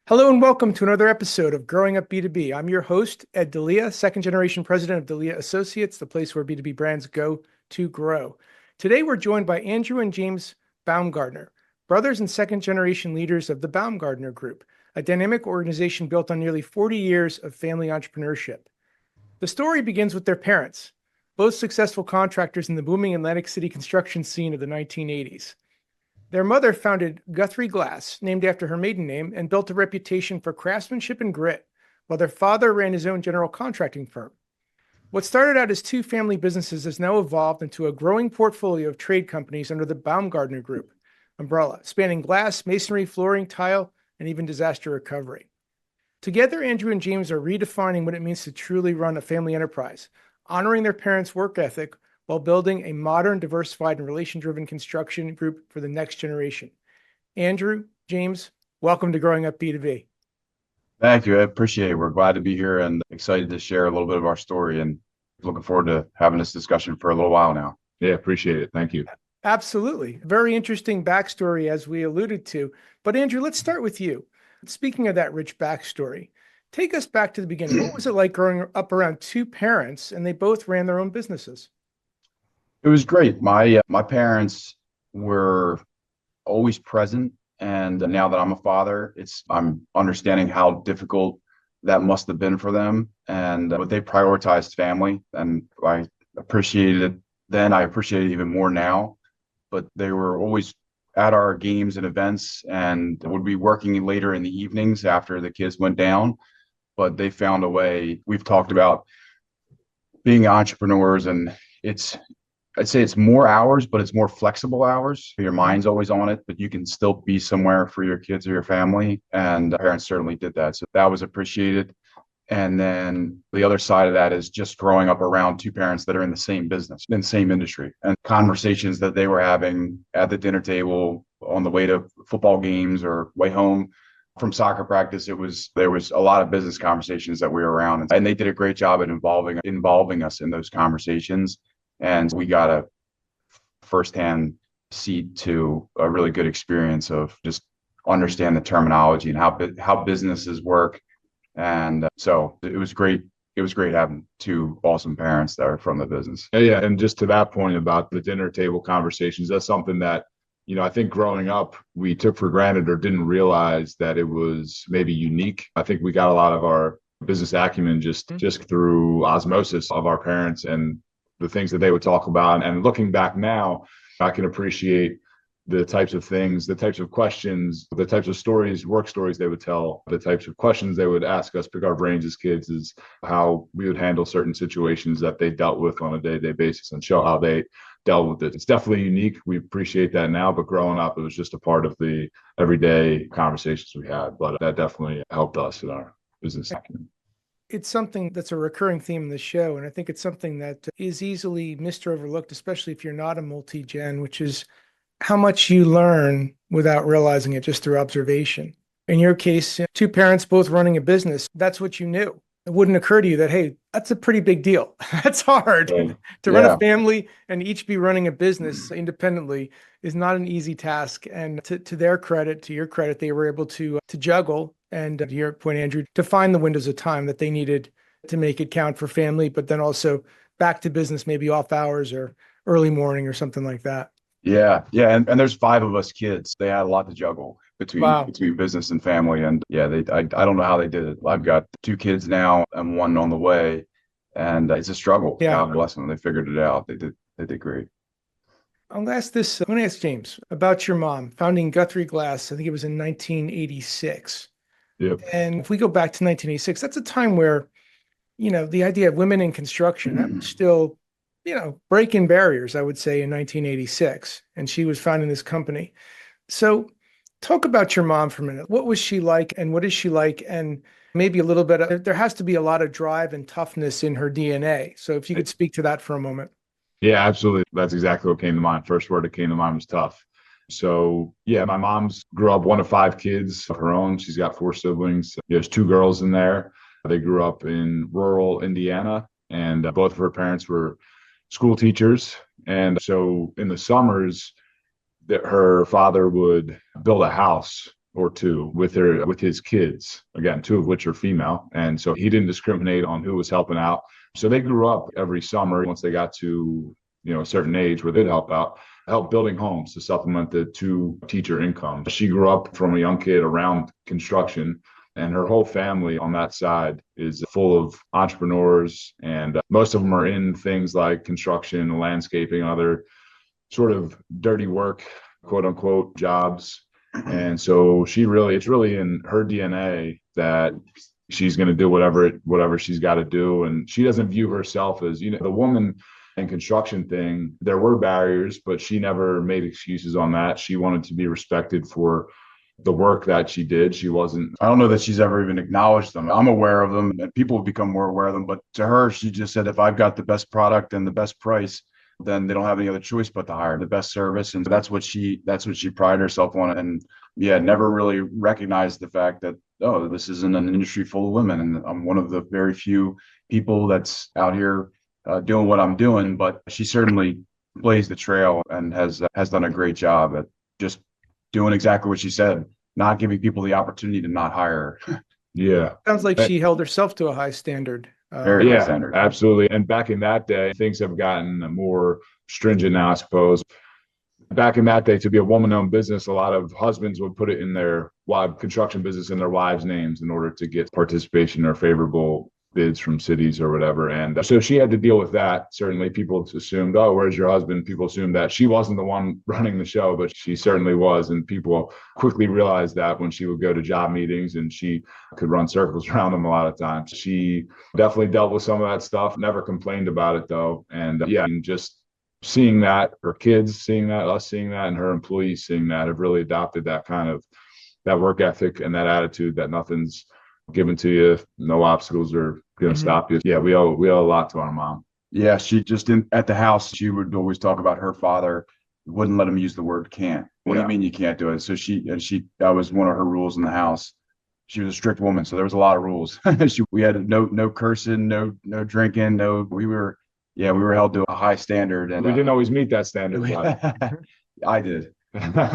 Hello and welcome to another episode of Growing Up B2B. I'm your host, Ed Delia, second generation president of Delia Associates, the place where B2B brands go to grow. Today, we're joined by Andrew and James Baumgardner, brothers and second generation leaders of the Baumgardner Group, a dynamic organization built on nearly 40 years of family entrepreneurship. The story begins with their parents, both successful contractors in the booming Atlantic City construction scene of the 1980s. Their mother founded Guthrie Glass, named after her maiden name, and built a reputation for craftsmanship and grit, while their father ran his own general contracting firm. What started out as two family businesses has now evolved into a growing portfolio of trade companies under the Baumgardner Group umbrella, spanning glass, masonry, flooring, tile, and even disaster recovery. Together, Andrew and James are redefining what it means to truly run a family enterprise, honoring their parents' work ethic while building a modern, diversified, and relation-driven construction group for the next generation. Andrew, James, welcome to Growing Up B2B. Thank you. I appreciate it. We're glad to be here and excited to share a little bit of our story and looking forward to having this discussion for a little while now. Yeah, appreciate it. Thank you. Absolutely. Very interesting backstory, as we alluded to. But Andrew, let's start with you. Speaking of that rich backstory, take us back to the beginning. What was it like growing up around two parents and they both ran their own businesses? It was great. My parents were always present, and now that I'm a father, I'm understanding how difficult that must have been for them, and but they prioritized family, and I appreciated it then. I appreciate it even more now. But they were always at our games and events, and would be working later in the evenings after the kids went down. But they found a way. We've talked about being entrepreneurs, and I'd say it's more hours, but it's more flexible hours. Your mind's always on it, but you can still be somewhere for your kids or your family. And parents certainly did that. So that was appreciated. And then the other side of that is just growing up around two parents that are in the same business, in the same industry, and conversations that they were having at the dinner table on the way to football games or way home from soccer practice. There was a lot of business conversations that we were around, and they did a great job at involving us in those conversations. And we got a firsthand seat to a really good experience of just understand the terminology and how businesses work. And so it was great. It was great having two awesome parents that are from the business. Yeah. And just to that point about the dinner table conversations, that's something that, I think growing up, we took for granted or didn't realize that it was maybe unique. I think we got a lot of our business acumen just through osmosis of our parents and the things that they would talk about. And looking back now, I can appreciate the types of things, the types of questions, the types of stories, work stories they would tell, the types of questions they would ask us, pick our brains as kids, is how we would handle certain situations that they dealt with on a day-to-day basis and show how they dealt with it. It's definitely unique. We appreciate that now, but growing up, it was just a part of the everyday conversations we had. But that definitely helped us in our business acumen. It's something that's a recurring theme in the show, and I think it's something that is easily missed or overlooked, especially if you're not a multi-gen, which is how much you learn without realizing it just through observation. In your case, two parents both running a business, that's what you knew. It wouldn't occur to you that, hey, that's a pretty big deal. That's hard. To run a family and each be running a business independently is not an easy task. And to their credit, to your credit, they were able to juggle, and to your point, Andrew, to find the windows of time that they needed to make it count for family, but then also back to business, maybe off hours or early morning or something like that. Yeah. And there's five of us kids. They had a lot to juggle between business and family. And yeah, I don't know how they did it. I've got two kids now and one on the way, and it's a struggle. Yeah. God bless them. They figured it out. They did great. I'm going to ask James about your mom founding Guthrie Glass. I think it was in 1986. Yep. And if we go back to 1986, that's a time where, the idea of women in construction, that was still, breaking barriers, I would say, in 1986. And she was founding this company. So talk about your mom for a minute. What was she like and what is she like? And maybe a little bit, there has to be a lot of drive and toughness in her DNA. So if you could speak to that for a moment. Yeah, absolutely. That's exactly what came to mind. First word that came to mind was tough. So yeah, my mom's grew up one of five kids of her own. She's got four siblings. There's two girls in there. They grew up in rural Indiana, and both of her parents were school teachers. And so in the summers, that her father would build a house or two with his kids, again, two of which are female. And so he didn't discriminate on who was helping out. So they grew up every summer once they got to, a certain age where they'd help building homes to supplement the two teacher income. She grew up from a young kid around construction, and her whole family on that side is full of entrepreneurs, and most of them are in things like construction, landscaping, other sort of dirty work, quote unquote, jobs. And so it's really in her DNA that she's going to do whatever she's got to do. And she doesn't view herself as, the woman and construction thing, there were barriers, but she never made excuses on that. She wanted to be respected for the work that she did. I don't know that she's ever even acknowledged them. I'm aware of them, and people have become more aware of them. But to her, she just said, if I've got the best product and the best price, then they don't have any other choice but to hire the best service. And that's what she prided herself on. And yeah, never really recognized the fact that, oh, this isn't an industry full of women. And I'm one of the very few people that's out here doing what I'm doing. But she certainly blazed the trail and has done a great job at just doing exactly what she said, not giving people the opportunity to not hire her. Yeah. Sounds like she held herself to a high standard. Very high standard. Absolutely. And back in that day, things have gotten more stringent now, I suppose. Back in that day, to be a woman-owned business, a lot of husbands would put it in their construction business in their wives' names in order to get participation or favorable bids from cities or whatever. And so she had to deal with that. Certainly people assumed, oh, where's your husband? People assumed that she wasn't the one running the show, but she certainly was. And people quickly realized that when she would go to job meetings, and she could run circles around them a lot of times. She definitely dealt with some of that stuff, never complained about it though. And and just seeing that, her kids seeing that, us seeing that, and her employees seeing that have really adopted that kind of that work ethic and that attitude that nothing's given to you, no obstacles are going to stop you. Yeah, we owe a lot to our mom. Yeah, she just at the house, she would always talk about her father wouldn't let him use the word can't. What do you mean you can't do it? So that was one of her rules in the house. She was a strict woman, so there was a lot of rules. We had no cursing, no drinking, we were held to a high standard, and we didn't always meet that standard. I did.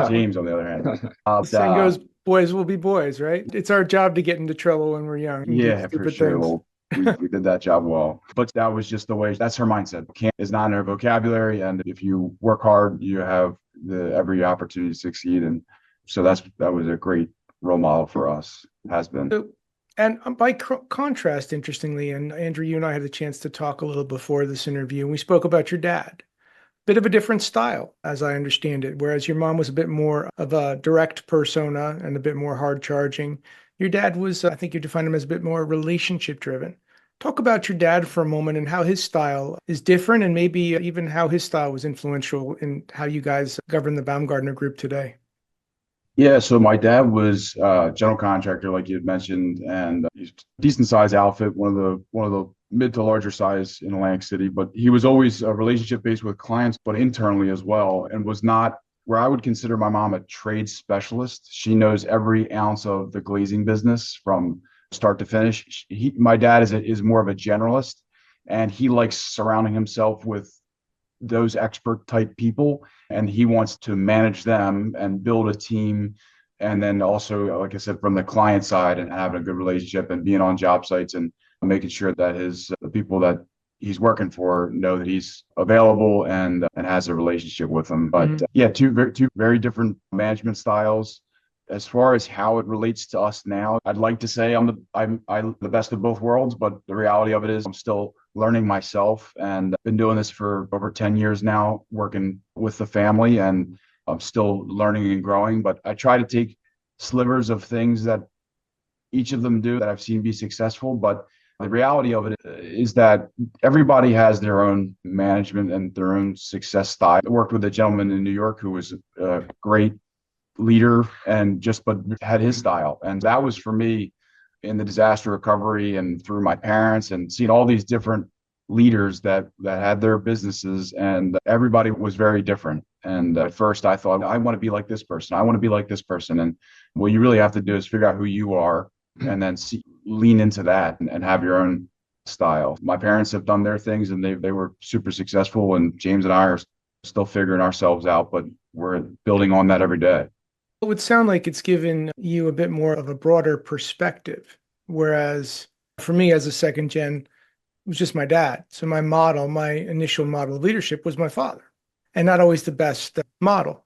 James, on the other hand, the saying goes, boys will be boys, right? It's our job to get into trouble when we're young. Yeah, for sure. Well, we did that job well. But that was just the way, that's her mindset. Can't is not in her vocabulary. And if you work hard, you have every opportunity to succeed. And so that was a great role model for us, has been. So, and by contrast, interestingly, and Andrew, you and I had the chance to talk a little before this interview, and we spoke about your dad. Bit of a different style, as I understand it. Whereas your mom was a bit more of a direct persona and a bit more hard charging. Your dad was, I think you defined him as a bit more relationship driven. Talk about your dad for a moment and how his style is different, and maybe even how his style was influential in how you guys govern the Baumgardner group today. Yeah, so my dad was a general contractor, like you had mentioned, and he's a decent sized outfit, one of the mid to larger size in Atlantic City, but he was always relationship based with clients, but internally as well, and was not where I would consider my mom a trade specialist. She knows every ounce of the glazing business from start to finish. My dad is more of a generalist, and he likes surrounding himself with those expert type people, and he wants to manage them and build a team. And then also, like I said, from the client side, and having a good relationship and being on job sites and making sure that the people that he's working for know that he's available and has a relationship with them. But two very different management styles. As far as how it relates to us now, I'd like to say I'm the best of both worlds, but the reality of it is I'm still learning myself, and I've been doing this for over 10 years now, working with the family, and I'm still learning and growing. But I try to take slivers of things that each of them do that I've seen be successful. But the reality of it is that everybody has their own management and their own success style. I worked with a gentleman in New York who was a great leader but had his style. And that was for me in the disaster recovery and through my parents, and seeing all these different leaders that had their businesses, and everybody was very different. And at first I thought, I want to be like this person. I want to be like this person. And what you really have to do is figure out who you are, and then lean into that and have your own style. My parents have done their things, and they were super successful, and James and I are still figuring ourselves out, but we're building on that every day. It would sound like it's given you a bit more of a broader perspective. Whereas for me as a second gen, it was just my dad. So my initial model of leadership was my father, and not always the best model.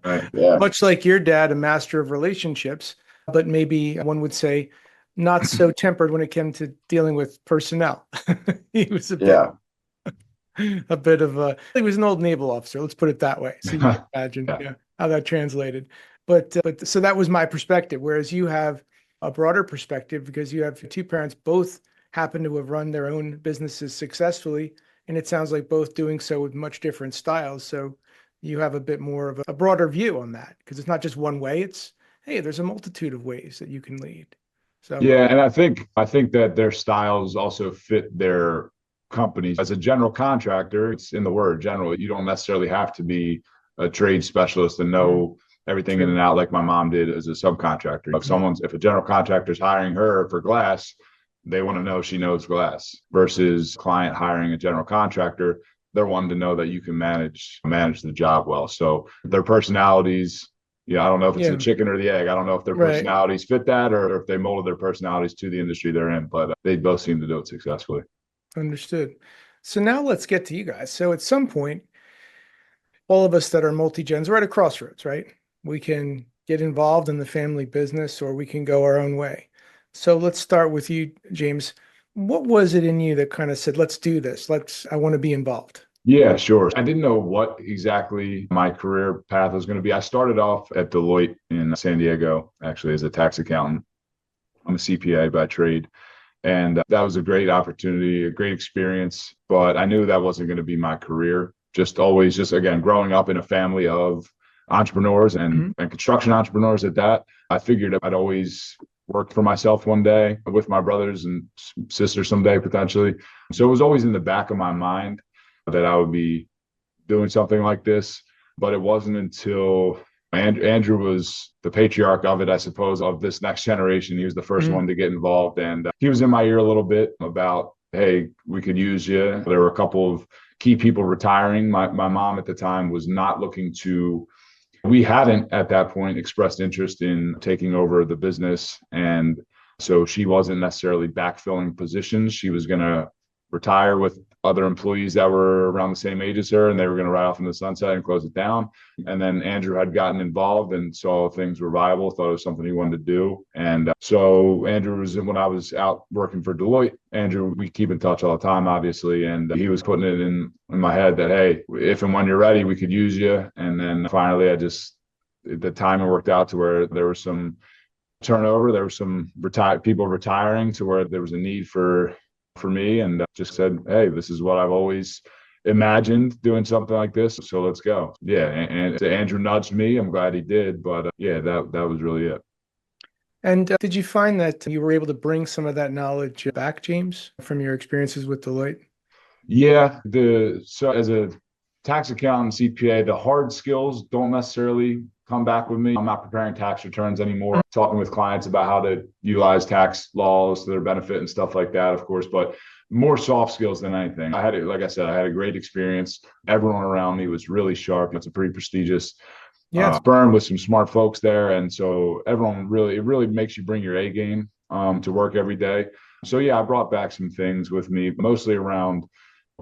Right. Yeah. Much like your dad, a master of relationships, but maybe one would say not so tempered when it came to dealing with personnel. He was Yeah. a bit of a, he was an old naval officer. Let's put it that way. So you can imagine, Yeah. how that translated. But so that was my perspective. Whereas you have a broader perspective because you have two parents, both happen to have run their own businesses successfully. And it sounds like both doing so with much different styles. So you have a bit more of a broader view on that because it's not just one way. It's, hey, there's a multitude of ways that you can lead. So Yeah, and I think that their styles also fit their companies. As a general contractor, it's in the word general. You don't necessarily have to be a trade specialist and know everything in true. and out like my mom did as a subcontractor. If a general contractor is hiring her for glass, they want to know she knows glass versus client hiring a general contractor. They're wanting to know that you can manage the job well. So their personalities, yeah, I don't know if it's the Yeah, chicken or the egg. I don't know if their right. personalities fit that or if they molded their personalities to the industry they're in, but they both seem to do it successfully. Understood. So now let's get to you guys. So at some point, all of us that are multi-gens are at a crossroads, right? We can get involved in the family business or we can go our own way. So let's start with you, James. What was it in you that kind of said, let's do this. I want to be involved. Yeah, sure. I didn't know what exactly my career path was going to be. I started off at Deloitte in San Diego, actually, as a tax accountant. I'm a CPA by trade. And that was a great opportunity, a great experience. But I knew that wasn't going to be my career. Just again, growing up in a family of entrepreneurs and construction entrepreneurs at that, I figured I'd always work for myself one day with my brothers and sisters someday potentially. So it was always in the back of my mind that I would be doing something like this. But it wasn't until Andrew was the patriarch of it, I suppose, of this next generation. He was the first one to get involved. And he was in my ear a little bit about, hey, we could use you. There were a couple of key people retiring. My mom at the time was not looking to, we hadn't at that point expressed interest in taking over the business. And so she wasn't necessarily backfilling positions. She was going to retire with other employees that were around the same age as her, and they were going to ride off in the sunset and close it down. And then Andrew had gotten involved and saw things were viable, thought it was something he wanted to do. And so Andrew was, when I was out working for Deloitte, Andrew, we keep in touch all the time, obviously. And he was putting it in my head that, hey, if and when you're ready, we could use you. And then finally, the timing worked out to where there was some turnover. There was some people retiring to where there was a need for me, and just said, hey, this is what I've always imagined, doing something like this, so let's go. Yeah, and Andrew nudged me. I'm glad he did, but yeah, that was really it. And did you find that you were able to bring some of that knowledge back, James, from your experiences with Deloitte? Yeah, so as a tax accountant, CPA, the hard skills don't necessarily come back with me. I'm not preparing tax returns anymore. I'm talking with clients about how to utilize tax laws to their benefit and stuff like that, of course, but more soft skills than anything. Like I said, I had a great experience. Everyone around me was really sharp. It's a pretty prestigious firm with some smart folks there. And so it really makes you bring your A game to work every day. So yeah, I brought back some things with me, mostly around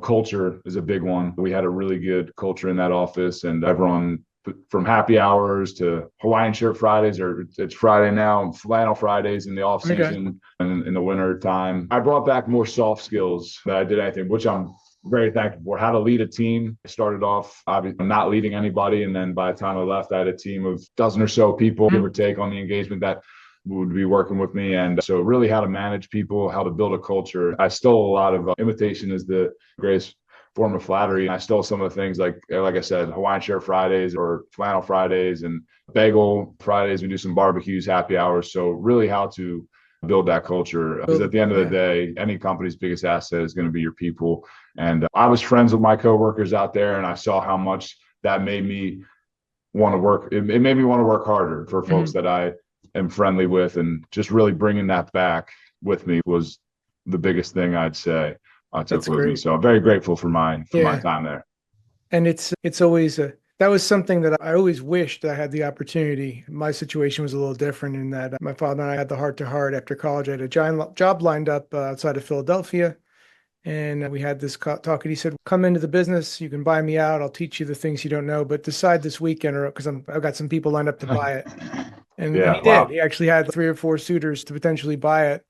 culture is a big one. We had a really good culture in that office, and everyone, from happy hours to Hawaiian shirt Fridays, or it's Friday now, flannel Fridays in the off season and in the winter time. I brought back more soft skills than I did anything, which I'm very thankful for. How to lead a team. I started off obviously not leading anybody, and then by the time I left, I had a team of a dozen or so people, give or take, on the engagement that would be working with me. And so really how to manage people, how to build a culture. I stole a lot of imitation is the greatest form of flattery. I stole some of the things like I said, Hawaiian shirt Fridays or flannel Fridays and bagel Fridays. We do some barbecues, happy hours. So really how to build that culture. Because at the end of the day, any company's biggest asset is going to be your people. And I was friends with my coworkers out there, and I saw how much that made me want to work. It made me want to work harder for folks that I am friendly with, and just really bringing that back with me was the biggest thing I'd say I took with me. So I'm very grateful for my time there. And it's always That was something that I always wished I had the opportunity. My situation was a little different in that my father and I had the heart to heart after college. I had a job lined up outside of Philadelphia. And we had this talk, and he said, "Come into the business. You can buy me out. I'll teach you the things you don't know, but decide this weekend, or because I've got some people lined up to buy it." And he Yeah. did. Wow. He actually had 3 or 4 suitors to potentially buy it.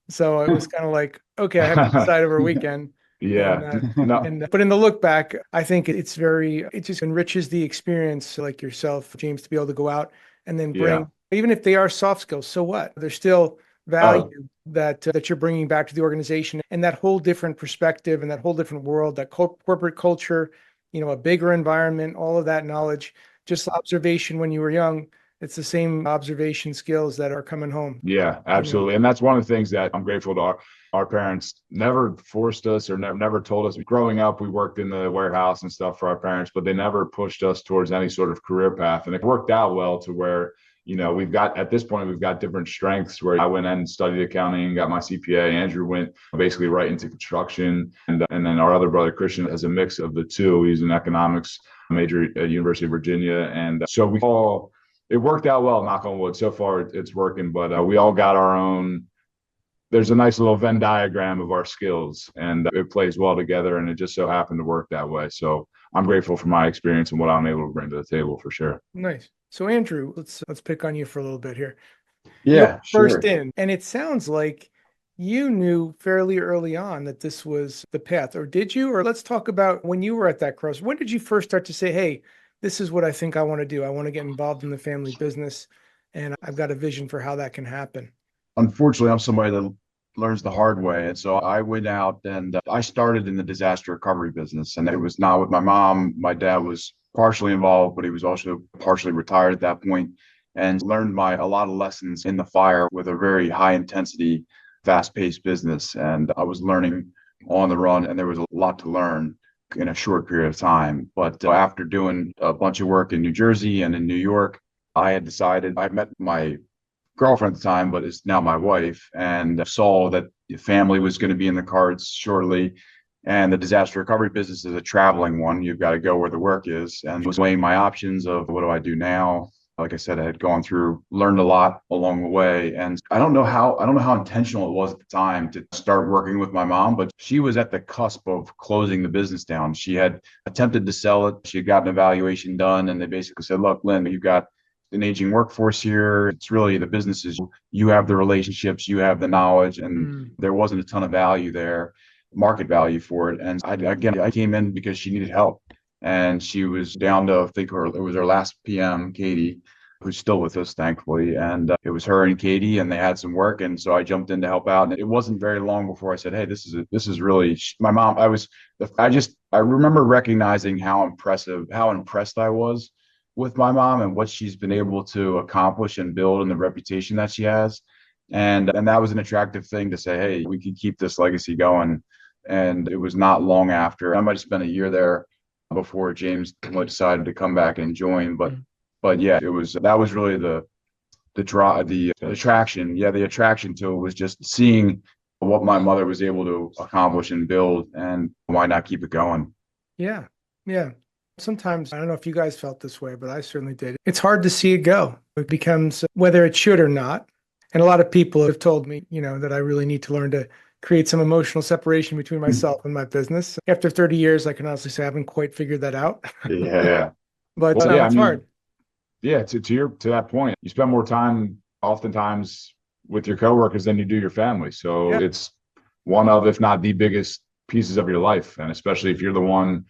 So it was kind of like, okay, I have to decide over a weekend. And Yeah. No. but in the look back, I think it just enriches the experience, like yourself, James, to be able to go out and then Yeah. bring, even if they are soft skills, so what? There's still Oh, value that you're bringing back to the organization, and that whole different perspective and that whole different world, that corporate culture, a bigger environment, all of that knowledge, just observation when you were young. It's the same observation skills that are coming home. yeah, absolutely. And that's one of the things that I'm grateful to our parents never forced us or never told us. Growing up, we worked in the warehouse and stuff for our parents, but they never pushed us towards any sort of career path. And it worked out well to where, at this point, we've got different strengths where I went and studied accounting, got my CPA. Andrew went basically right into construction. And then our other brother, Christian, has a mix of the two. He's an economics major at University of Virginia. And so it worked out well, knock on wood. So far, it's working, but we all got our own. There's a nice little Venn diagram of our skills, and it plays well together. And it just so happened to work that way. So I'm grateful for my experience and what I'm able to bring to the table for sure. Nice. So Andrew, let's pick on you for a little bit here. You're Yeah, first sure. in, and it sounds like you knew fairly early on that this was the path, or did you? Or let's talk about when you were at that cross. When did you first start to say, "Hey, this is what I think I want to do. I want to get involved in the family business, and I've got a vision for how that can happen." Unfortunately, I'm somebody that learns the hard way. And so I went out and I started in the disaster recovery business. And it was not with my mom. My dad was partially involved, but he was also partially retired at that point, and learned a lot of lessons in the fire with a very high intensity, fast paced business. And I was learning on the run, and there was a lot to learn in a short period of time. But after doing a bunch of work in New Jersey and in New York, I had decided. I met my girlfriend at the time, but is now my wife, and saw that the family was going to be in the cards shortly. And the disaster recovery business is a traveling one. You've got to go where the work is. And was weighing my options of what do I do now? Like I said, I had learned a lot along the way. And I don't know how intentional it was at the time to start working with my mom, but she was at the cusp of closing the business down. She had attempted to sell it. She had gotten an evaluation done, and they basically said, "Look, Lynn, you've got an aging workforce here. It's really the businesses. You have the relationships, you have the knowledge, and Mm, there wasn't a ton of value there, market value for it." And I came in because she needed help, and she was down to, I think it was her last PM, Katie, who's still with us, thankfully. And it was her and Katie, and they had some work, and so I jumped in to help out. And it wasn't very long before I said, "Hey, this is really my mom." I remember recognizing how impressed I was with my mom and what she's been able to accomplish and build and the reputation that she has. And that was an attractive thing to say, "Hey, we could keep this legacy going." And it was not long after. I might have spent a year there before James decided to come back and join. But mm. yeah, that was really the draw, the attraction. Yeah, the attraction to it was just seeing what my mother was able to accomplish and build, and why not keep it going? Yeah. Yeah. Sometimes, I don't know if you guys felt this way, but I certainly did. It's hard to see it go. It becomes whether it should or not. And a lot of people have told me, that I really need to learn to create some emotional separation between myself and my business. After 30 years, I can honestly say I haven't quite figured that out, Yeah. but Well, yeah. I it's mean, hard. yeah. To that point, you spend more time oftentimes with your coworkers than you do your family. So Yeah. it's one of, if not the biggest pieces of your life, and especially if you're the one,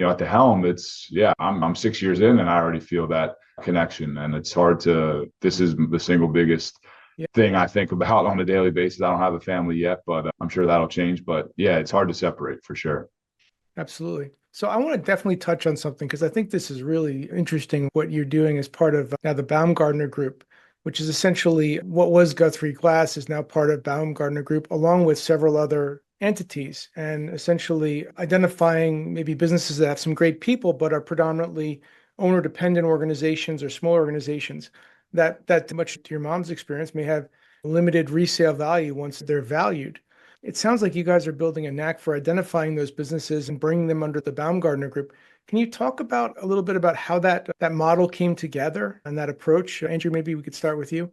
at the helm. It's yeah. I'm 6 years in, and I already feel that connection, and it's hard to. This is the single biggest Yeah. thing I think about on a daily basis. I don't have a family yet, but I'm sure that'll change. But yeah, it's hard to separate for sure. Absolutely. So I want to definitely touch on something because I think this is really interesting what you're doing as part of now the Baumgardner Group, which is essentially what was Guthrie Glass is now part of Baumgardner Group, along with several other entities, and essentially identifying maybe businesses that have some great people but are predominantly owner dependent organizations or small organizations that much to your mom's experience may have limited resale value once they're valued. It sounds like you guys are building a knack for identifying those businesses and bringing them under the Baumgardner Group. Can you talk about a little bit about how that model came together and that approach? Andrew, maybe we could start with you.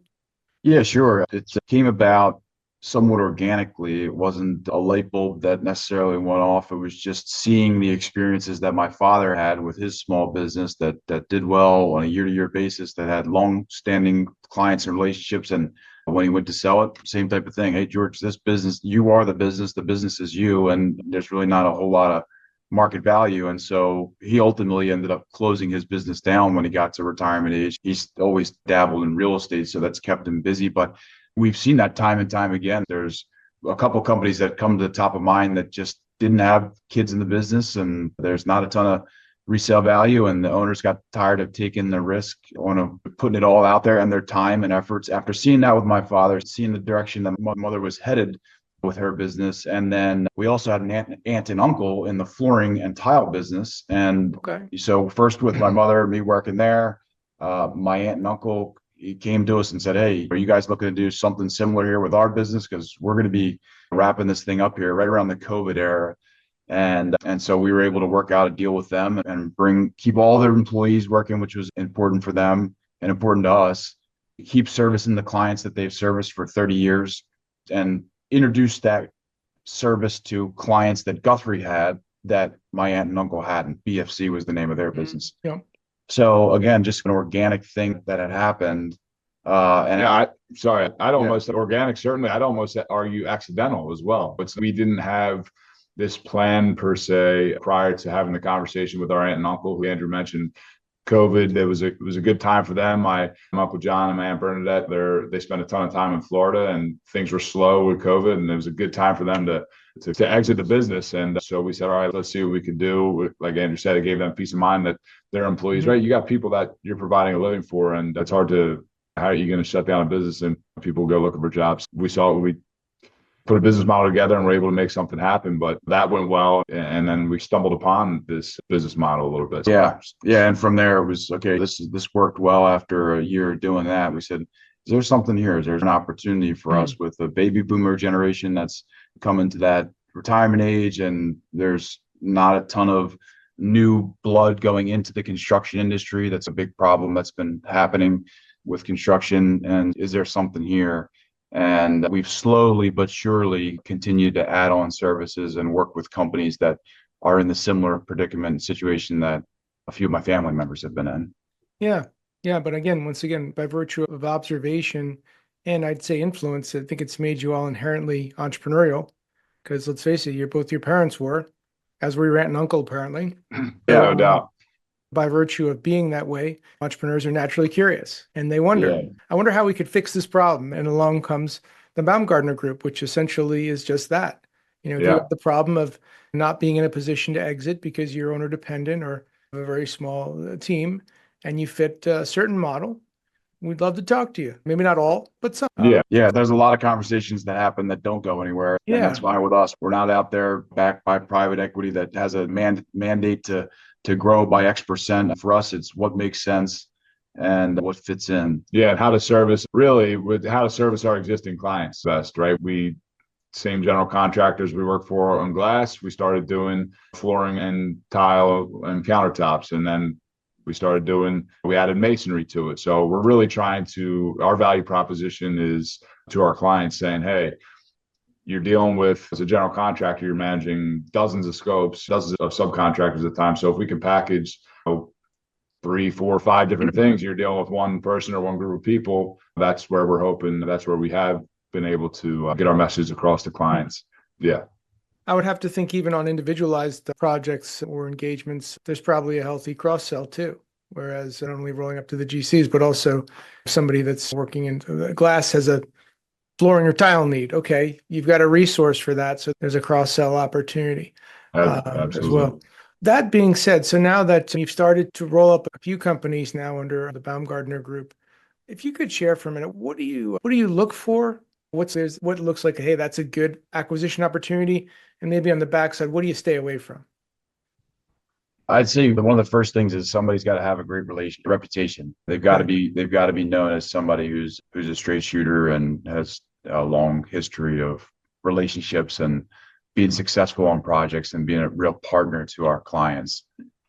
Yeah, sure. It came about somewhat organically. It wasn't a light bulb that necessarily went off. It was just seeing the experiences that my father had with his small business that did well on a year-to-year basis, that had long-standing clients and relationships. And when he went to sell it, same type of thing. Hey, George, this business, you are the business is you, and there's really not a whole lot of market value. And so he ultimately ended up closing his business down when he got to retirement age. He's always dabbled in real estate, so that's kept him busy. But we've seen that time and time again. There's a couple of companies that come to the top of mind that just didn't have kids in the business, and there's not a ton of resale value, and the owners got tired of taking the risk on putting it all out there and their time and efforts. After seeing that with my father, seeing the direction that my mother was headed with her business. And then we also had an aunt and uncle in the flooring and tile business. And so first with my mother, me working there, my aunt and uncle, he came to us and said, hey, are you guys looking to do something similar here with our business? Because we're going to be wrapping this thing up here right around the COVID era. And so we were able to work out a deal with them and keep all their employees working, which was important for them and important to us. Keep servicing the clients that they've serviced for 30 years and introduce that service to clients that Guthrie had that my aunt and uncle hadn't. BFC was the name of their business. Yeah. So again, just an organic thing that had happened. I'd almost organic. Certainly, I'd almost argue accidental as well. But we didn't have this plan per se prior to having the conversation with our aunt and uncle, who Andrew mentioned. COVID, it was a good time for them. My Uncle John and my Aunt Bernadette, they spent a ton of time in Florida, and things were slow with COVID, and it was a good time for them to exit the business. And so we said, all right, let's see what we can do. Like Andrew said, it gave them peace of mind that their employees, right? You got people that you're providing a living for, and that's hard how are you going to shut down a business and people go looking for jobs? We put a business model together and we're able to make something happen, but that went well. And then we stumbled upon this business model a little bit. Yeah. And from there it was, okay, this worked well. After a year of doing that, we said, is there something here? Is there an opportunity for us with the baby boomer generation that's coming to that retirement age, and there's not a ton of new blood going into the construction industry? That's a big problem that's been happening with construction. And is there something here? And we've slowly but surely continued to add on services and work with companies that are in the similar predicament situation that a few of my family members have been in. Yeah. But once again, by virtue of observation and I'd say influence, I think it's made you all inherently entrepreneurial, because let's face it, both your parents were, as were your aunt and uncle, apparently. Yeah, no doubt. By virtue of being that way, entrepreneurs are naturally curious, and they wonder, I wonder how we could fix this problem. And along comes the Baumgardner Group, which essentially is just that. The problem of not being in a position to exit because you're owner dependent or have a very small team, and you fit a certain model. We'd love to talk to you. Maybe not all, but some. Yeah. There's a lot of conversations that happen that don't go anywhere. Yeah. And that's fine with us. We're not out there backed by private equity that has a mandate to grow by X%. For us, it's what makes sense and what fits in. Yeah, and how to service our existing clients best, right? Same general contractors we work for on glass. We started doing flooring and tile and countertops, and then we added masonry to it. So we're really our value proposition is to our clients saying, hey, you're dealing with, as a general contractor, you're managing dozens of scopes, dozens of subcontractors at a time. So if we can package 3, 4, 5 different things, you're dealing with one person or one group of people. That's where we have been able to get our message across to clients. Yeah. I would have to think even on individualized projects or engagements, there's probably a healthy cross-sell too. Whereas not only rolling up to the GCs, but also somebody that's working in glass has a flooring or tile need. Okay, you've got a resource for that. So there's a cross-sell opportunity as well. That being said, so now that you've started to roll up a few companies now under the Baumgardner Group, if you could share for a minute, what do you look for? What looks like, hey, that's a good acquisition opportunity, and maybe on the backside, what do you stay away from? I'd say one of the first things is somebody's got to have a great reputation. They've got to be known as somebody who's a straight shooter and has a long history of relationships and being successful on projects and being a real partner to our clients.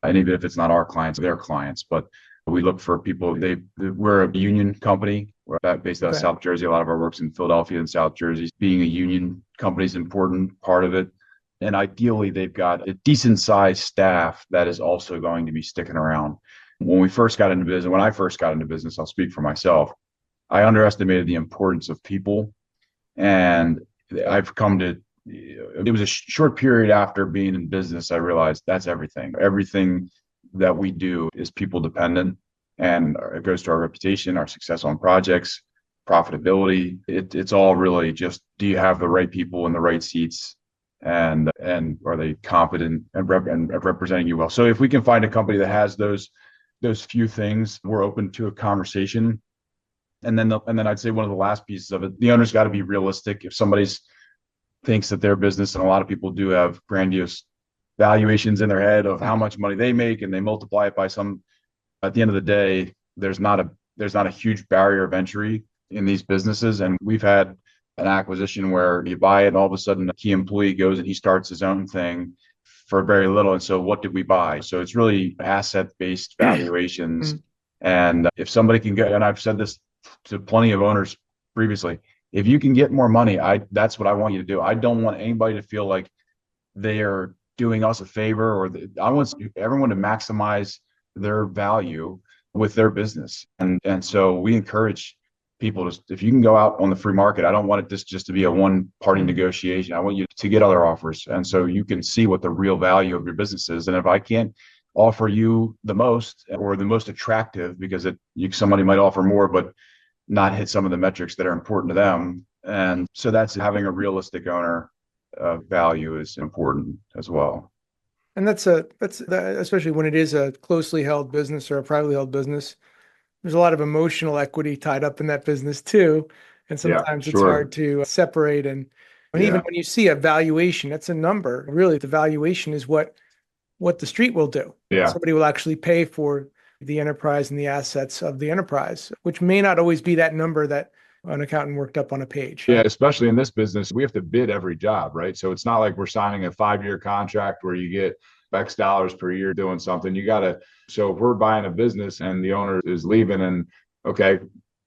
And even if it's not our clients, their clients, but we look for people. We're a union company. We're based out of South Jersey. A lot of our work's in Philadelphia and South Jersey. Being a union company is an important part of it. And ideally, they've got a decent sized staff that is also going to be sticking around. When I first got into business, I'll speak for myself. I underestimated the importance of people. And it was a short period after being in business, I realized that's everything. Everything that we do is people dependent, and it goes to our reputation, our success on projects, profitability. It's all really just, do you have the right people in the right seats, and are they competent and representing you well? So if we can find a company that has those few things, we're open to a conversation. And then I'd say one of the last pieces of it, the owner's got to be realistic. If somebody's thinks that their business, and a lot of people do have grandiose valuations in their head of how much money they make, and they multiply it by some, at the end of the day, there's not a huge barrier of entry in these businesses. And we've had an acquisition where you buy it and all of a sudden a key employee goes and he starts his own thing for very little. And so what did we buy? So it's really asset-based valuations. And if somebody can get, and I've said this to plenty of owners previously, if you can get more money, that's what I want you to do. I don't want anybody to feel like they are doing us a favor, I want everyone to maximize their value with their business. And so we encourage people to, if you can go out on the free market, I don't want it just to be a one-party negotiation. I want you to get other offers. And so you can see what the real value of your business is. And if I can't offer you the most or the most attractive, because somebody might offer more, but not hit some of the metrics that are important to them. And so that's having a realistic owner value is important as well. And that's especially when it is a closely held business or a privately held business, there's a lot of emotional equity tied up in that business too. And sometimes it's hard to separate. And even when you see a valuation, that's a number. Really, the valuation is what the street will do. Yeah. Somebody will actually pay for the enterprise and the assets of the enterprise, which may not always be that number that an accountant worked up on a page. Yeah, especially in this business, we have to bid every job, right? So it's not like we're signing a 5-year contract where you get X dollars per year doing something. So if we're buying a business and the owner is leaving and, okay,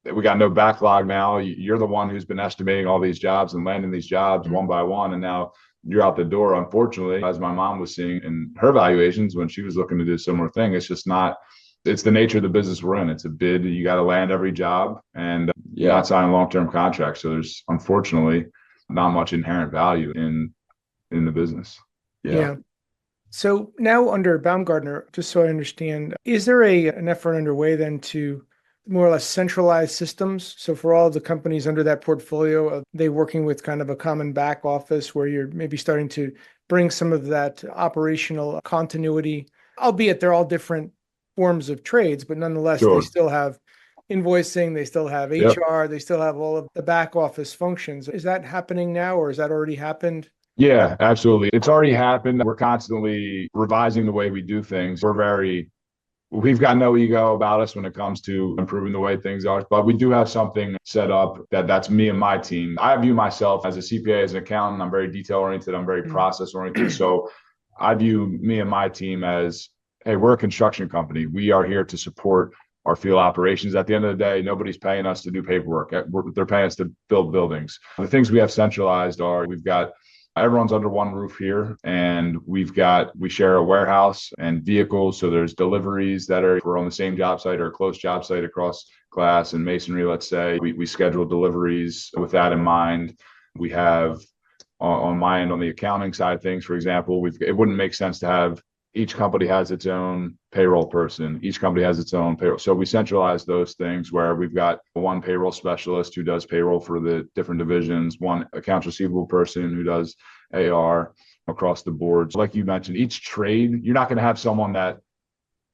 we got no backlog now, you're the one who's been estimating all these jobs and landing these jobs one by one. And now you're out the door. Unfortunately, as my mom was seeing in her valuations when she was looking to do a similar thing, it's the nature of the business we're in. It's a bid. You got to land every job, and you're not signing long-term contracts. So there's unfortunately not much inherent value in the business. Yeah. So now under Baumgardner, just so I understand, is there an effort underway then to more or less centralize systems? So for all the companies under that portfolio, are they working with kind of a common back office where you're maybe starting to bring some of that operational continuity, albeit they're all different forms of trades, but nonetheless, They still have invoicing, they still have HR, They still have all of the back office functions. Is that happening now, or has that already happened? Yeah, absolutely. It's already happened. We're constantly revising the way we do things. We've got no ego about us when it comes to improving the way things are, but we do have something set up that's me and my team. I view myself as a CPA, as an accountant. I'm very detail oriented. I'm very process oriented. So I view me and my team as, hey, we're a construction company. We are here to support our field operations. At the end of the day, nobody's paying us to do paperwork. They're paying us to build buildings. The things we have centralized are everyone's under one roof here, and we share a warehouse and vehicles. So there's deliveries we're on the same job site or a close job site across glass and masonry, let's say. We schedule deliveries with that in mind. We have on my end, on the accounting side of things, for example, it wouldn't make sense to have each company has its own payroll person. Each company has its own payroll. So we centralize those things where we've got one payroll specialist who does payroll for the different divisions, one accounts receivable person who does AR across the board. So like you mentioned, each trade, you're not going to have someone that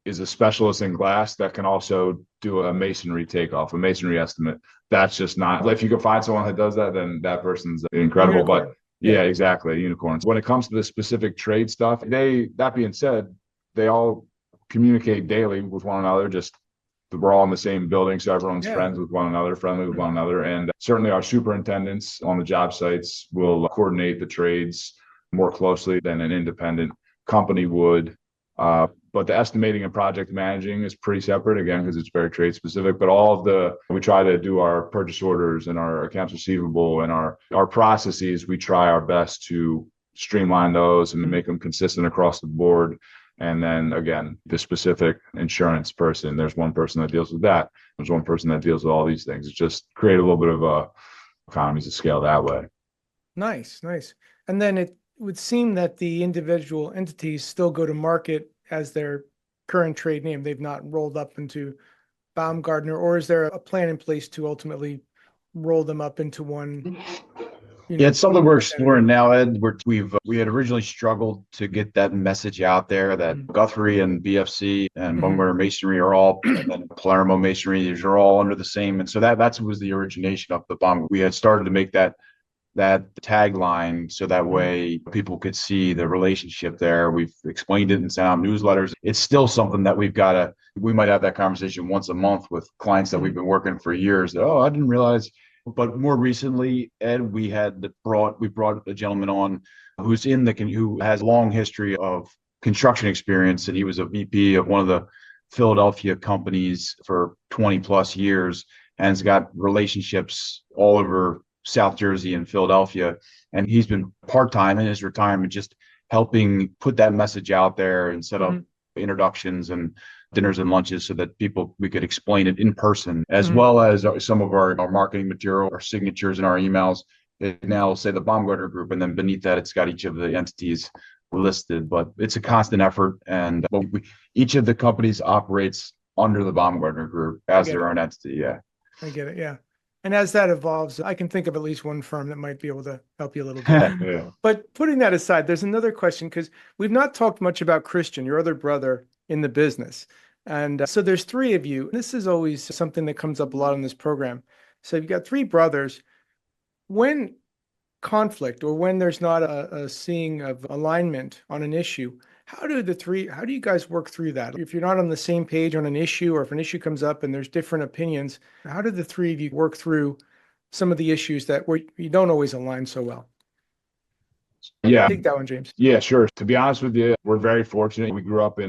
is a specialist in glass that can also do a masonry takeoff, a masonry estimate. That's just not, if you can find someone that does that, then that person's incredible. But yeah, exactly. Unicorns. When it comes to the specific trade stuff, that being said, they all communicate daily with one another. Just we're all in the same building. So everyone's friends with one another, friendly with one another. And certainly our superintendents on the job sites will coordinate the trades more closely than an independent company would. But the estimating and project managing is pretty separate, again, because it's very trade specific. But we try to do our purchase orders and our accounts receivable and our processes. We try our best to streamline those and make them consistent across the board. And then again, the specific insurance person, there's one person that deals with that. There's one person that deals with all these things. It's just create a little bit of economies of scale that way. Nice. And then it would seem that the individual entities still go to market as their current trade name. They've not rolled up into Baumgardner, or is there a plan in place to ultimately roll them up into one? Yeah, it's something we're exploring now, Ed. We had originally struggled to get that message out there that Guthrie and BFC and Baumgardner Masonry are all, and then Palermo Masonry, these are all under the same. And so that was the origination of the bomb. We had started to make that tagline so that way people could see the relationship there. We've explained it in sent out newsletters. It's still something that we might have that conversation once a month with clients that we've been working for years that, I didn't realize. But more recently, Ed, we brought a gentleman on who has a long history of construction experience, and he was a VP of one of the Philadelphia companies for 20 plus years and has got relationships all over South Jersey and Philadelphia. And he's been part-time in his retirement, just helping put that message out there and set up introductions and dinners and lunches so that we could explain it in person, as well as some of our marketing material, our signatures in our emails. It now will say the Baumgardner Group, and then beneath that, it's got each of the entities listed. But it's a constant effort, and each of the companies operates under the Baumgardner Group as their own entity. Yeah, I get it. Yeah. And as that evolves, I can think of at least one firm that might be able to help you a little bit. Yeah. But putting that aside, there's another question, because we've not talked much about Christian, your other brother in the business. And so there's three of you. This is always something that comes up a lot in this program. So you've got three brothers. When conflict, or when there's not a seeing of alignment on an issue, how do you guys work through that? If you're not on the same page on an issue, or if an issue comes up and there's different opinions, how do the three of you work through some of the issues where you don't always align so well? Yeah. Take that one, James. Yeah, sure. To be honest with you, we're very fortunate. We grew up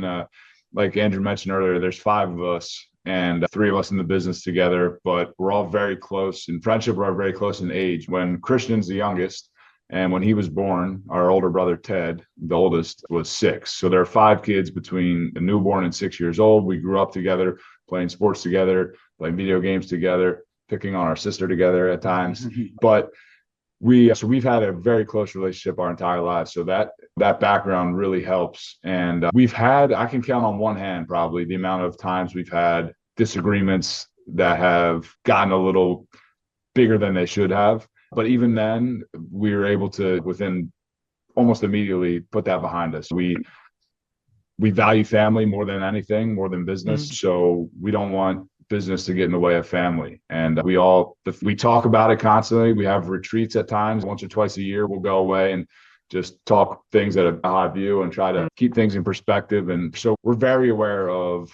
like Andrew mentioned earlier, there's 5 of us and 3 of us in the business together, but we're all very close in friendship. We're very close in age. When Christian's the youngest, and when he was born, our older brother, Ted, the oldest, was 6. So there are 5 kids between a newborn and 6 years old. We grew up together, playing sports together, playing video games together, picking on our sister together at times. But we've had a very close relationship our entire lives. So that background really helps. And I can count on one hand probably the amount of times we've had disagreements that have gotten a little bigger than they should have. But even then, we were able to, within almost immediately, put that behind us. We value family more than anything, more than business. So we don't want business to get in the way of family. And we talk about it constantly. We have retreats at times, once or twice a year. We'll go away and just talk things at a high view and try to keep things in perspective. And so we're very aware of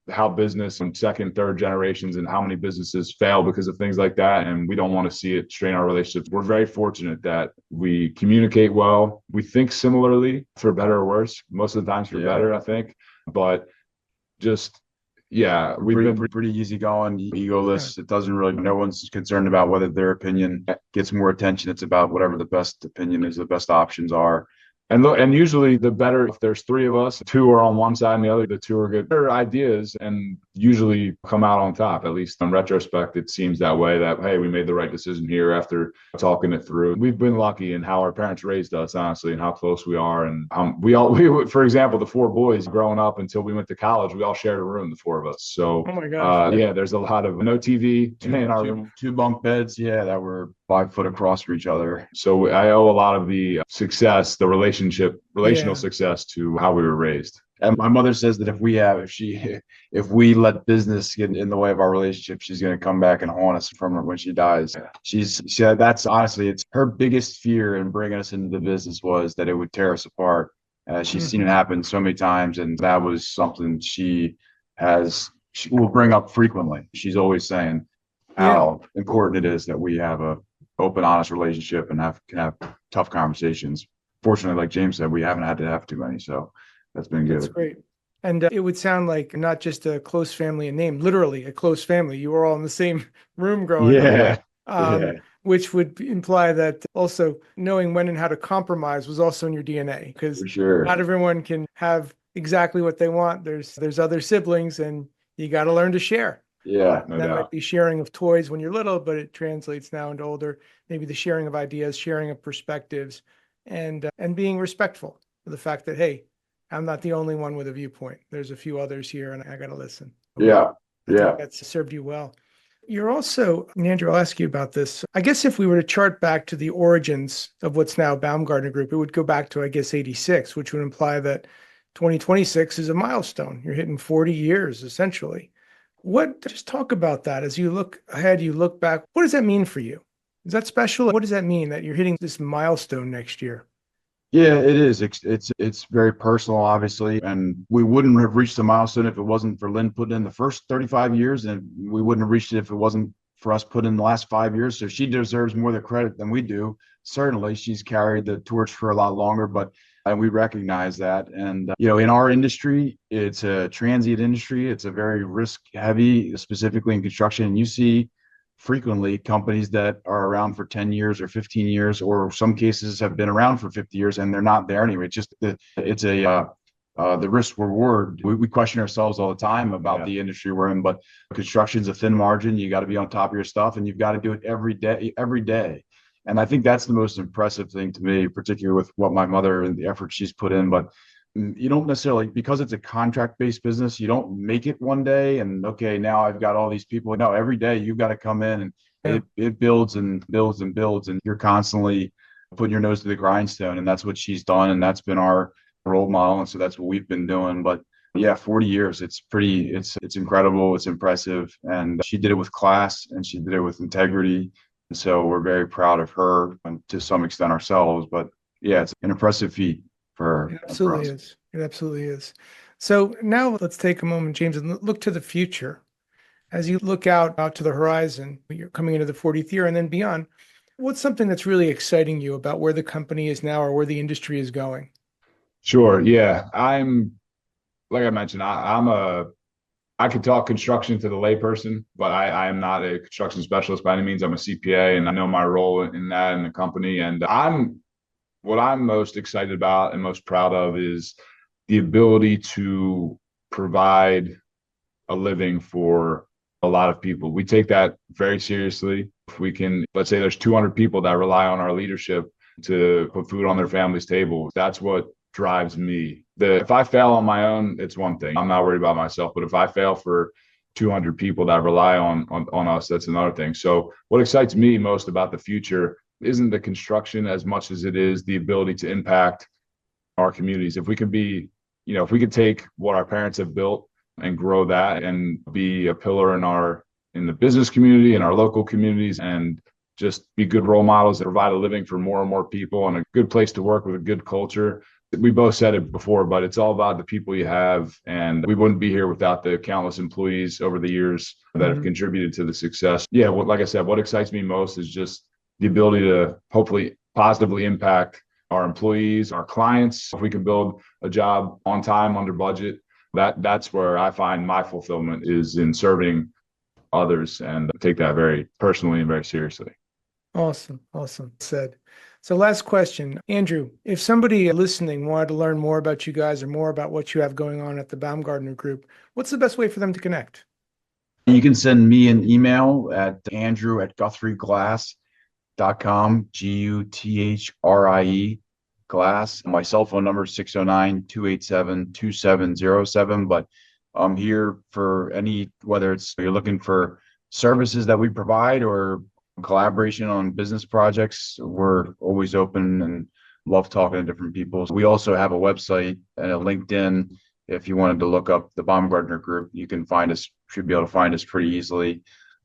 how business and second, third generations and how many businesses fail because of things like that. And we don't want to see it strain our relationships. We're very fortunate that we communicate well. We think similarly, for better or worse, most of the times for better, I think. But just, we've been pretty easygoing, egoless. It doesn't really, no one's concerned about whether their opinion gets more attention. It's about whatever the best opinion is, the best options are. And usually the better, if there's 3 of us, 2 are on one side and the other, the 2 are good. Better ideas and usually come out on top. At least in retrospect, it seems that way, that, hey, we made the right decision here after talking it through. We've been lucky in how our parents raised us, honestly, and how close we are. And for example, the 4 boys growing up until we went to college, we all shared a room, the 4 of us. So, oh my gosh. There's a lot of no TV in our room. 2 bunk beds, that were 5 foot across from each other. So I owe a lot of the success, the relational success, to how we were raised. And my mother says that if we let business get in the way of our relationship, she's going to come back and haunt us from her when she dies. She said that's honestly, it's her biggest fear in bringing us into the business was that it would tear us apart. She's seen it happen so many times, and that was something she will bring up frequently. She's always saying how important it is that we have a open, honest relationship and can have tough conversations. Fortunately, like James said, we haven't had to have too many. So That's been That's good. great. And it would sound like not just a close family in name, literally a close family. You were all in the same room growing up, Yeah. Yeah. which would imply that also knowing when and how to compromise was also in your DNA, because For sure. not everyone can have exactly what they want. There's other siblings, and you got to learn to share. Yeah. No That might doubt. be sharing of toys when you're little, but it translates now into older. Maybe the sharing of ideas, sharing of perspectives, and being respectful for the fact that, hey, I'm not the only one with a viewpoint. There's a few others here, and I got to listen. Yeah. I think Yeah. that's served you well. You're also, and Andrew, I'll ask you about this. I guess if we were to chart back to the origins of what's now Baumgardner Group, it would go back to, I guess, 86, which would imply that 2026 is a milestone. You're hitting 40 years, essentially. Just talk about that as you look ahead, you look back. What does that mean for you? Is that special? What does that mean that you're hitting this milestone next year? Yeah, it is. It's very personal, obviously, and we wouldn't have reached the milestone if it wasn't for Lynn putting in the first 35 years, and we wouldn't have reached it if it wasn't for us putting in the last 5 years. So she deserves more the credit than we do. Certainly, she's carried the torch for a lot longer, but and we recognize that. And in our industry, it's a transient industry. It's a very risk heavy, specifically in construction. And you see frequently companies that are around for 10 years or 15 years, or some cases have been around for 50 years and they're not there anyway. It's the risk reward. We question ourselves all the time about the industry we're in, but construction's a thin margin. You got to be on top of your stuff and you've got to do it every day. And I think that's the most impressive thing to me, particularly with what my mother and the effort she's put in. But you don't necessarily, because it's a contract-based business, you don't make it one day and okay, now I've got all these people. No, every day you've got to come in and it builds and builds and builds, and you're constantly putting your nose to the grindstone. And that's what she's done, and that's been our role model. And so that's what we've been doing. But yeah, 40 years, it's incredible, it's impressive. And she did it with class and she did it with integrity. And so we're very proud of her and to some extent ourselves. But yeah, it's an impressive feat for It her and for absolutely us. is. It absolutely is. So now let's take a moment, James, and look to the future. As you look out to the horizon, you're coming into the 40th year and then beyond. What's something that's really exciting you about where the company is now or where the industry is going? Sure. Yeah. Like I mentioned, I could talk construction to the layperson, but I am not a construction specialist by any means. I'm a CPA and I know my role in that in the company. And what I'm most excited about and most proud of is the ability to provide a living for a lot of people. We take that very seriously. If we can, let's say there's 200 people that rely on our leadership to put food on their family's table. That's what drives me. If I fail on my own, it's one thing. I'm not worried about myself, but if I fail for 200 people that rely on us, that's another thing. So what excites me most about the future isn't the construction as much as it is the ability to impact our communities. If we could if we could take what our parents have built and grow that and be a pillar in the business community, in our local communities, and just be good role models that provide a living for more and more people and a good place to work with a good culture. We both said it before, but it's all about the people you have. And we wouldn't be here without the countless employees over the years that have contributed to the success. Yeah, like I said, what excites me most is just the ability to hopefully positively impact our employees, our clients. If we can build a job on time, under budget, that's where I find my fulfillment is in serving others, and take that very personally and very seriously. Awesome. Awesome. Said. So last question, Andrew, if somebody listening wanted to learn more about you guys or more about what you have going on at the Baumgardner Group, what's the best way for them to connect? You can send me an email at andrew@guthrieglass.com, Guthrie Glass. My cell phone number is 609-287-2707. But I'm here for whether it's you're looking for services that we provide or collaboration on business projects. We're always open and love talking to different people. We also have a website and a LinkedIn. If you wanted to look up the Baumgardner Group, you can should be able to find us pretty easily.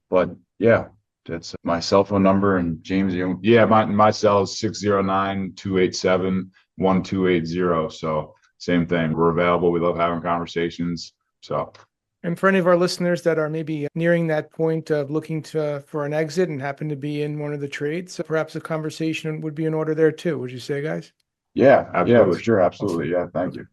But yeah, that's my cell phone number. And James, Yeah, my cell is 609-287-1280. So same thing. We're available. We love having conversations. So. And for any of our listeners that are maybe nearing that point of looking for an exit and happen to be in one of the trades, perhaps a conversation would be in order there too. Would you say, guys? Yeah, Absolutely. for sure. Absolutely. Awesome. Yeah. Thank Okay. you.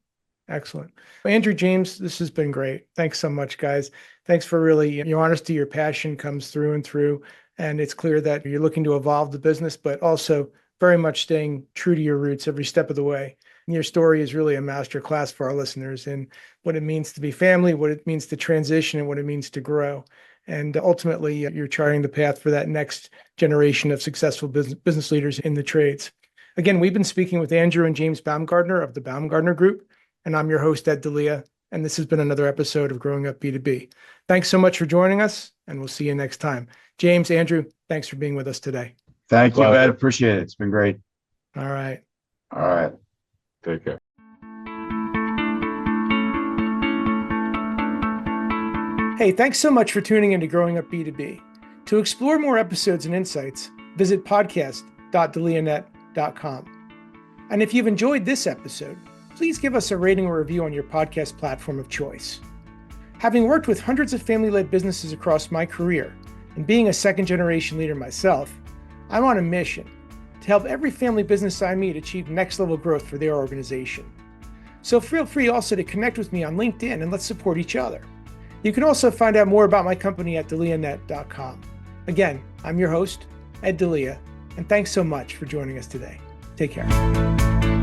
Excellent. Well, Andrew, James, this has been great. Thanks so much, guys. Thanks for really your honesty, your passion comes through and through. And it's clear that you're looking to evolve the business, but also very much staying true to your roots every step of the way. And your story is really a master class for our listeners in what it means to be family, what it means to transition, and what it means to grow. And ultimately, you're charting the path for that next generation of successful business leaders in the trades. Again, we've been speaking with Andrew and James Baumgardner of the Baumgardner Group, and I'm your host, Ed Delia, and this has been another episode of Growing Up B2B. Thanks so much for joining us, and we'll see you next time. James, Andrew, thanks for being with us today. Thank you, Ed. Appreciate it. It's been great. All right. All right. Take care. Hey, thanks so much for tuning into Growing Up B2B. To explore more episodes and insights, visit podcast.delianet.com. And if you've enjoyed this episode, please give us a rating or review on your podcast platform of choice. Having worked with hundreds of family-led businesses across my career, and being a second-generation leader myself, I'm on a mission to help every family business I meet achieve next-level growth for their organization. So feel free also to connect with me on LinkedIn and let's support each other. You can also find out more about my company at delianet.com. Again, I'm your host, Ed Delia, and thanks so much for joining us today. Take care.